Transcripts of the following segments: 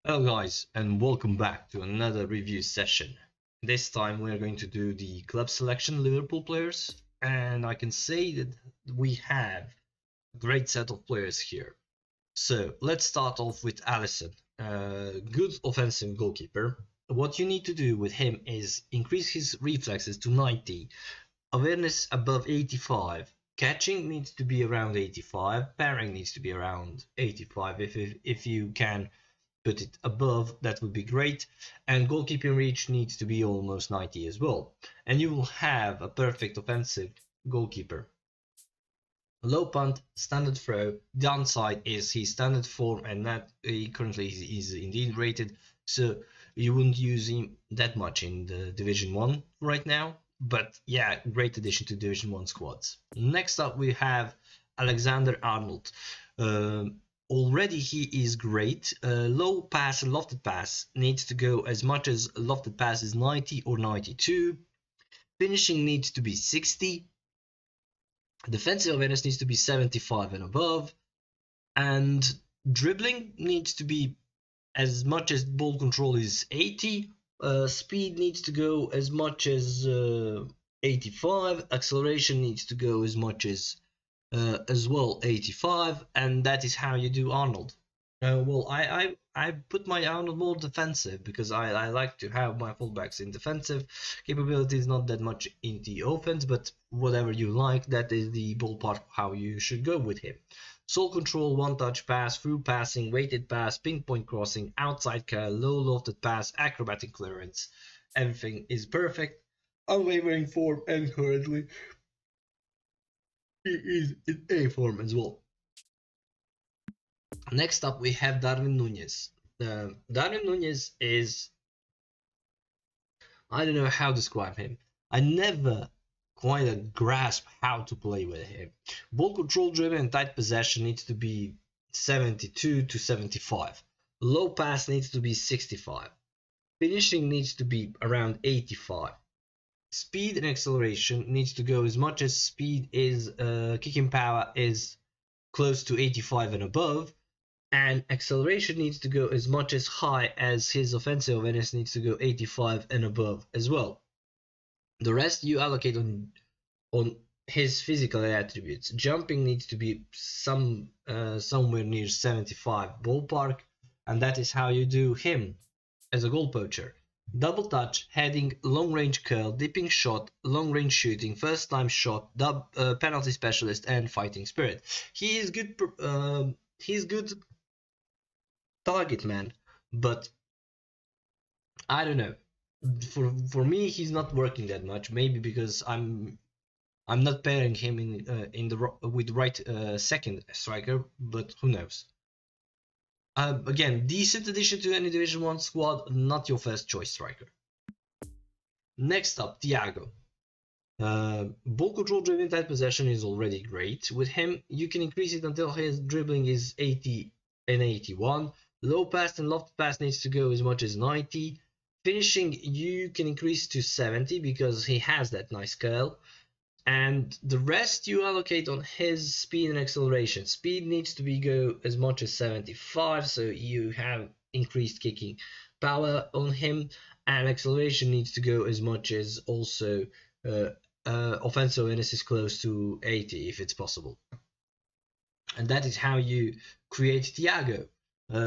Hello guys, and welcome back to another review session. This time we are going to do the Club Selection Liverpool players, and I can say that we have a great set of players here. So let's start off with Alisson, good offensive goalkeeper. What you need to do with him is increase his reflexes to 90, awareness above 85, catching needs to be around 85, parrying needs to be around 85 if you can put it above, that would be great. And goalkeeping reach needs to be almost 90 as well. And you will have a perfect offensive goalkeeper. Low punt, standard throw, downside is his standard form, and that he currently is indeed rated, so you wouldn't use him that much in the Division 1 right now. But yeah, great addition to Division 1 squads. Next up we have Alexander Arnold. Already he is great. Low pass and lofted pass needs to go as much as lofted pass is 90 or 92. Finishing needs to be 60. Defensive awareness needs to be 75 and above. And dribbling needs to be as much as ball control is 80. Speed needs to go as much as 85. Acceleration needs to go as much as well 85, and that is how you do Arnold. Well, I put my Arnold more defensive because I like to have my fullbacks in defensive capabilities, not that much in the offense, but whatever you like, that is the ballpark how you should go with him. Soul control, one touch pass, through passing, weighted pass, pinpoint crossing, outside curl, low lofted pass, acrobatic clearance. Everything is perfect. Unwavering form, and currently he is in A form as well. Next up, we have Darwin Nunez. Darwin Nunez is, I don't know how to describe him. I never quite grasp how to play with him. Ball control driven and tight possession needs to be 72 to 75. Low pass needs to be 65. Finishing needs to be around 85. Speed and acceleration needs to go as much as speed is, kicking power is close to 85 and above, and acceleration needs to go as much as high as his offensive awareness needs to go 85 and above as well. The rest you allocate on his physical attributes. Jumping needs to be somewhere near 75 ballpark, and that is how you do him as a goal poacher. Double touch, heading, long range curl, dipping shot, long range shooting, first time shot, penalty specialist, and fighting spirit. He is good. He's good target man, but I don't know. For me, he's not working that much. Maybe because I'm not pairing him in the with right second striker, but who knows. Again, decent addition to any Division 1 squad, not your first choice striker. Next up, Thiago. Ball control driven tight possession is already great. With him, you can increase it until his dribbling is 80 and 81. Low pass and lofted pass needs to go as much as 90. Finishing, you can increase to 70 because he has that nice curl. And the rest you allocate on his speed and acceleration. Speed needs to be go as much as 75, so you have increased kicking power on him, and acceleration needs to go as much as also offensive awareness is close to 80 if it's possible. And that is how you create Thiago.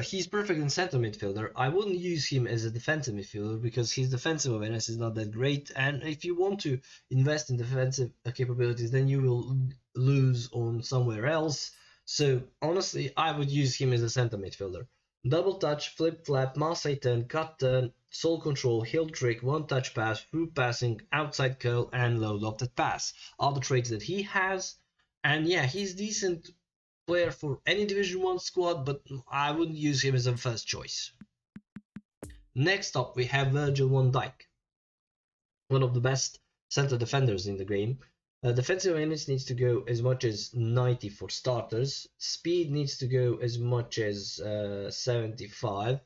He's perfect in center midfielder. I wouldn't use him as a defensive midfielder because his defensive awareness is not that great, and if you want to invest in defensive capabilities, then you will lose on somewhere else. So honestly, I would use him as a center midfielder. Double touch, flip flap, Marseille turn, cut turn, soul control, heel trick, one touch pass, through passing, outside curl, and low lofted pass are the traits that he has. And yeah, he's decent player for any Division 1 squad, but I wouldn't use him as a first choice. Next up, we have Virgil van Dijk, one of the best center defenders in the game. Defensive awareness needs to go as much as 90 for starters. Speed needs to go as much as 75.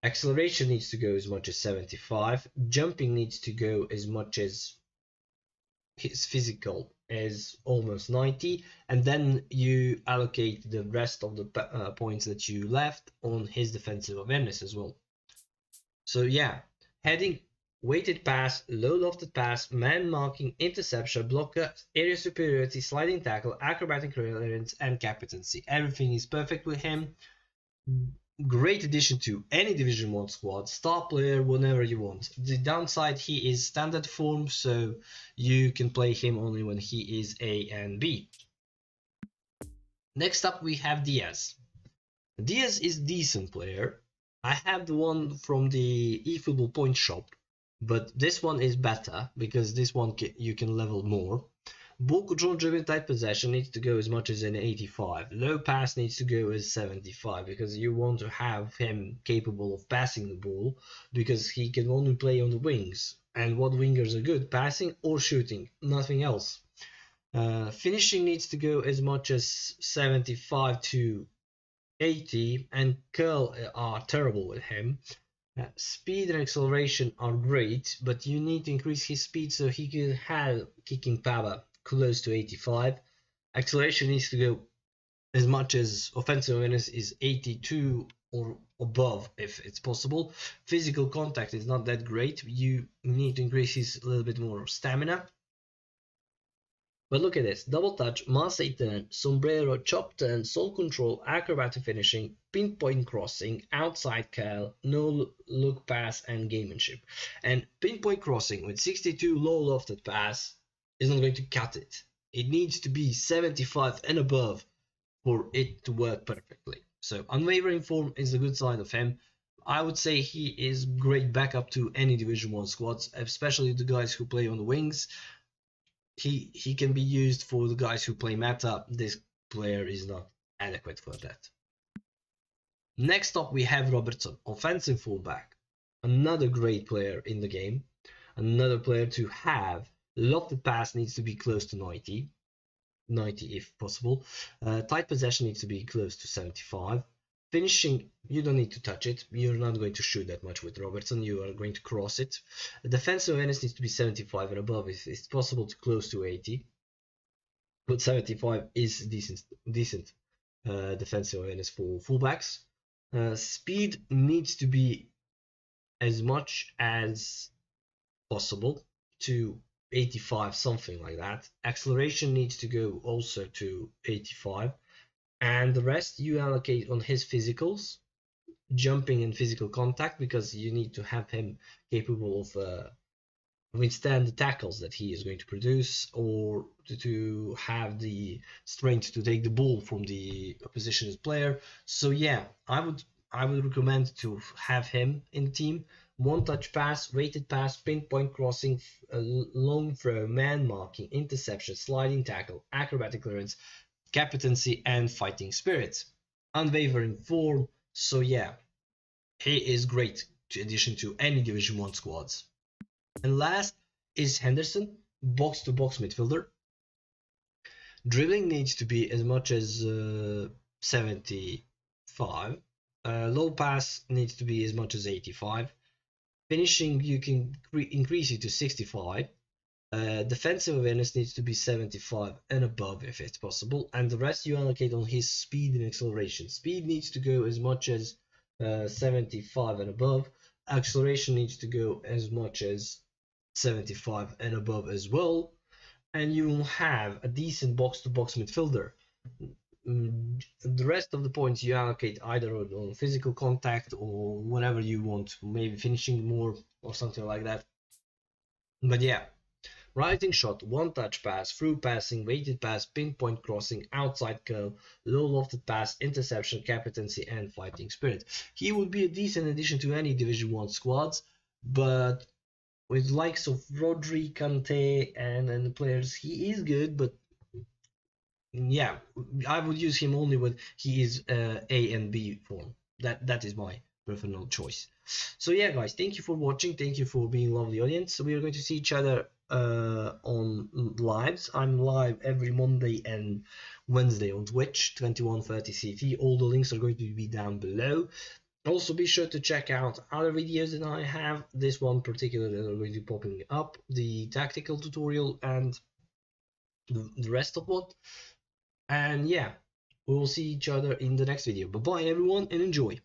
Acceleration needs to go as much as 75. Jumping needs to go as much as his physical is almost 90, and then you allocate the rest of the points that you left on his defensive awareness as well. So yeah, heading, weighted pass, low lofted pass, man marking, interception, blocker, area superiority, sliding tackle, acrobatic clearance, and captaincy. Everything is perfect with him. Great addition to any Division 1 squad, star player whenever you want. The downside, he is standard form, so you can play him only when he is A and B. Next up we have Diaz. Diaz is a decent player. I have the one from the eFootball point shop, but this one is better because this one you can level more. Ball control driven tight possession needs to go as much as an 85. Low pass needs to go as 75 because you want to have him capable of passing the ball because he can only play on the wings. And what wingers are good? Passing or shooting, nothing else. Finishing needs to go as much as 75 to 80, and curl are terrible with him. Speed and acceleration are great, but you need to increase his speed so he can have kicking power close to 85. Acceleration needs to go as much as offensive awareness is 82 or above if it's possible. Physical contact is not that great. You need to increase his a little bit more stamina. But look at this: double touch, Marseille turn, sombrero, chop turn, soul control, acrobatic finishing, pinpoint crossing, outside curl, no look pass, and gamemanship. And pinpoint crossing with 62 low lofted pass is not going to cut it. It needs to be 75 and above for it to work perfectly. So unwavering form is the good side of him. I would say he is great backup to any Division 1 squads, especially the guys who play on the wings. He can be used for the guys who play meta. This player is not adequate for that. Next up we have Robertson, offensive fullback. Another great player in the game. Another player to have. Lofted pass needs to be close to 90 if possible. Tight possession needs to be close to 75. Finishing, you don't need to touch it. You're not going to shoot that much with Robertson. You are going to cross it. Defensive awareness needs to be 75 and above if it's possible to close to 80. But 75 is decent defensive awareness for fullbacks. Speed needs to be as much as possible to 85, something like that. Acceleration needs to go also to 85. And the rest you allocate on his physicals, jumping and physical contact, because you need to have him capable of withstand the tackles that he is going to produce, or to have the strength to take the ball from the opposition's player. So yeah, I would recommend to have him in the team. One touch pass, weighted pass, pinpoint crossing, long throw, man marking, interception, sliding tackle, acrobatic clearance, captaincy, and fighting spirit. Unwavering form. So yeah, he is great addition to any Division 1 squads. And last is Henderson, box to box midfielder. Dribbling needs to be as much as 75. Low pass needs to be as much as 85. Finishing, you can increase it to 65. Defensive awareness needs to be 75 and above if it's possible, and the rest you allocate on his speed and acceleration. Speed needs to go as much as 75 and above. Acceleration needs to go as much as 75 and above as well, and you will have a decent box-to-box midfielder. The rest of the points you allocate either on physical contact or whatever you want, maybe finishing more or something like that. But yeah, rising shot, one touch pass, through passing, weighted pass, pinpoint crossing, outside curl, low lofted pass, interception, captaincy, and fighting spirit. He would be a decent addition to any Division 1 squads, but with likes of Rodri, Kante, and players, he is good, but yeah, I would use him only when he is A and B form. That is my personal choice. So yeah, guys, thank you for watching. Thank you for being a lovely audience. We are going to see each other on lives. I'm live every Monday and Wednesday on Twitch, 21:30 CT. All the links are going to be down below. Also, be sure to check out other videos that I have. This one particular that are going to be popping up, the tactical tutorial, and the rest of what. And yeah, we will see each other in the next video. Bye bye everyone, and enjoy.